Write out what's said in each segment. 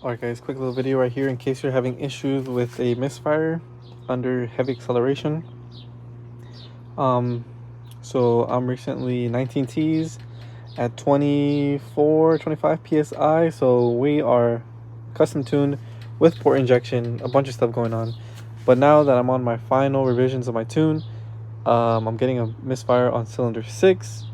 Alright guys, quick little video right here in case you're having issues with a misfire under heavy acceleration. So I'm recently 19 T's at 24, 25 PSI. So we are custom tuned with port injection, a bunch of stuff going on. But now that I'm on my final revisions of my tune, I'm getting a misfire on cylinder 6,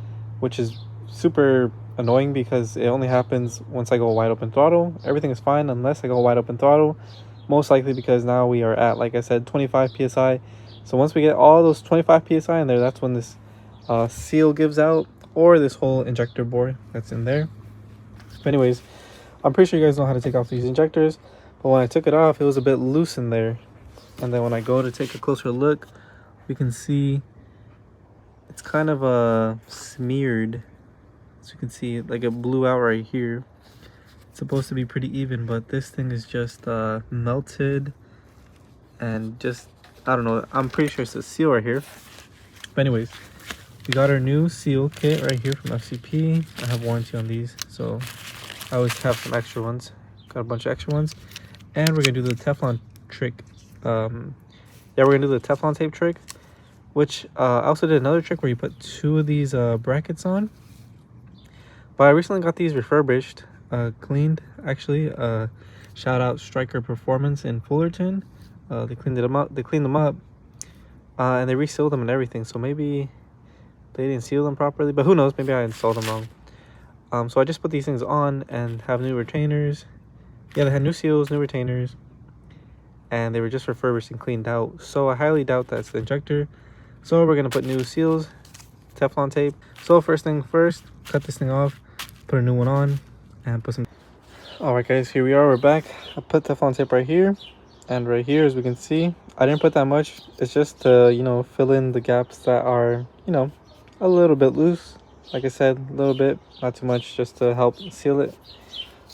which is super annoying because it only happens once I go wide open throttle. Everything is fine unless I go wide open throttle, most likely because now we are at, like I said, 25 psi. So once we get all those 25 psi in there, that's when this seal gives out, or this whole injector bore that's in there. But anyways, I'm pretty sure you guys know how to take off these injectors, but when I took it off, it was a bit loose in there. And then when I go to take a closer look, we can see it's kind of smeared. As you can see, like it blew out right here. It's supposed to be pretty even, but this thing is just melted and just, I don't know, I'm pretty sure it's a seal right here. But anyways, we got our new seal kit right here from FCP. I have warranty on these, so I always have some extra ones. Got a bunch of extra ones. And we're gonna do the Teflon trick. Yeah, we're gonna do the Teflon tape trick, which I also did another trick where you put two of these brackets on. But I recently got these refurbished, cleaned actually. Shout out Striker Performance in Fullerton. They cleaned them up, and they resealed them and everything. So maybe they didn't seal them properly, but who knows? Maybe I installed them wrong. So I just put these things on and have new retainers. Yeah, they had new seals, new retainers, and they were just refurbished and cleaned out. So I highly doubt that's the injector. So we're gonna put new seals, Teflon tape. So first thing first, cut this thing off, put a new one on, and put some. All right guys, here we are, we're back. I put Teflon tape right here and right here. As we can see, I didn't put that much. It's just to, you know, fill in the gaps that are, you know, a little bit loose. Like I said, a little bit, not too much, just to help seal it.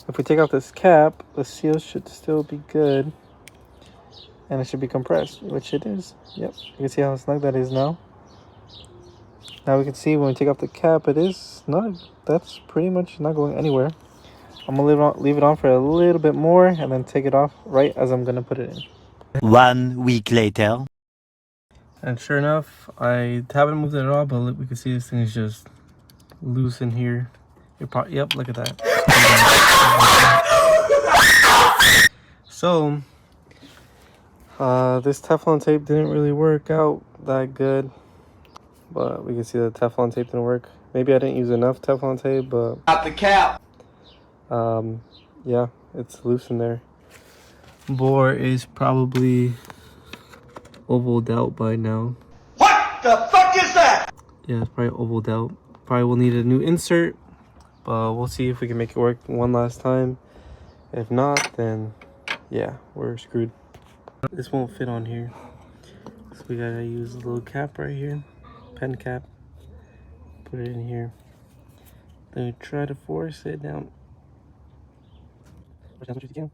If we take out this cap, the seal should still be good, and it should be compressed, which it is. Yep, you can see how snug that is now. Now we can see when we take off the cap, it is snug. That's pretty much not going anywhere. I'm gonna leave it on for a little bit more and then take it off right as I'm gonna put it in. 1 week later. And sure enough, I haven't moved it at all, but we can see this thing is just loose in here. Yep, look at that. So, this Teflon tape didn't really work out that good, but we can see the Teflon tape didn't work. Maybe I didn't use enough Teflon tape, but Out the cap. yeah, it's loose in there. Bore is probably ovaled out by now. What the fuck is that? Yeah, it's probably ovaled out. Probably will need a new insert, but we'll see if we can make it work one last time. If not, then yeah, we're screwed. This won't fit on here, so we gotta use a little cap right here, pen cap. Put it in here. Then we try to force it down. As much as you can.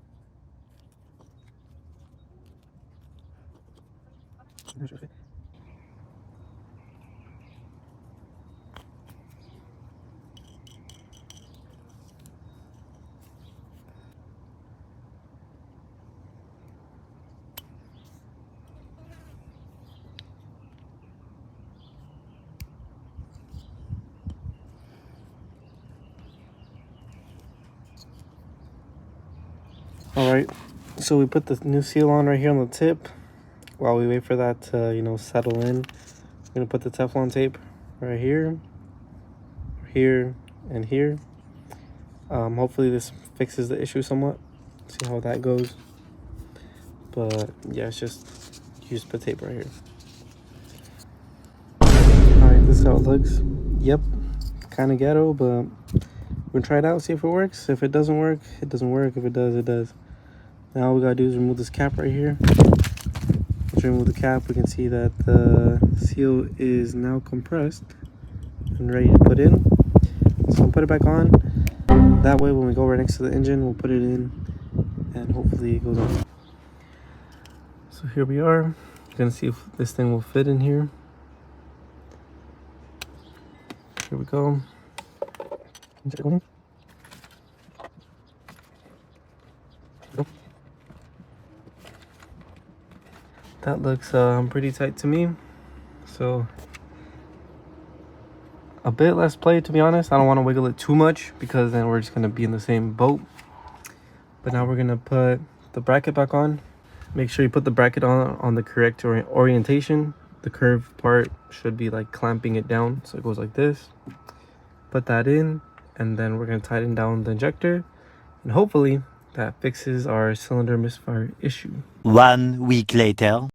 Alright, so we put the new seal on right here on the tip. While we wait for that to, you know, settle in, I'm gonna put the Teflon tape right here, here, and here. Hopefully this fixes the issue somewhat. See how that goes. But yeah, it's just, you just put tape right here. Alright, this is how it looks. Yep, kind of ghetto, but we're gonna try it out, see if it works. If it doesn't work, it doesn't work. If it does, it does. Now all we gotta do is remove this cap right here. Once we remove the cap, we can see that the seal is now compressed and ready to put in. So we'll put it back on. That way when we go right next to the engine, we'll put it in and hopefully it goes on. So here we are. We're gonna see if this thing will fit in here. Here we go. That looks pretty tight to me. So a bit less play, to be honest. I don't want to wiggle it too much because then we're just going to be in the same boat. But now we're going to put the bracket back on. Make sure you put the bracket on the correct orientation. The curved part should be like clamping it down, so it goes like this. Put that in, and then we're going to tighten down the injector, and hopefully that fixes our cylinder misfire issue. 1 week later.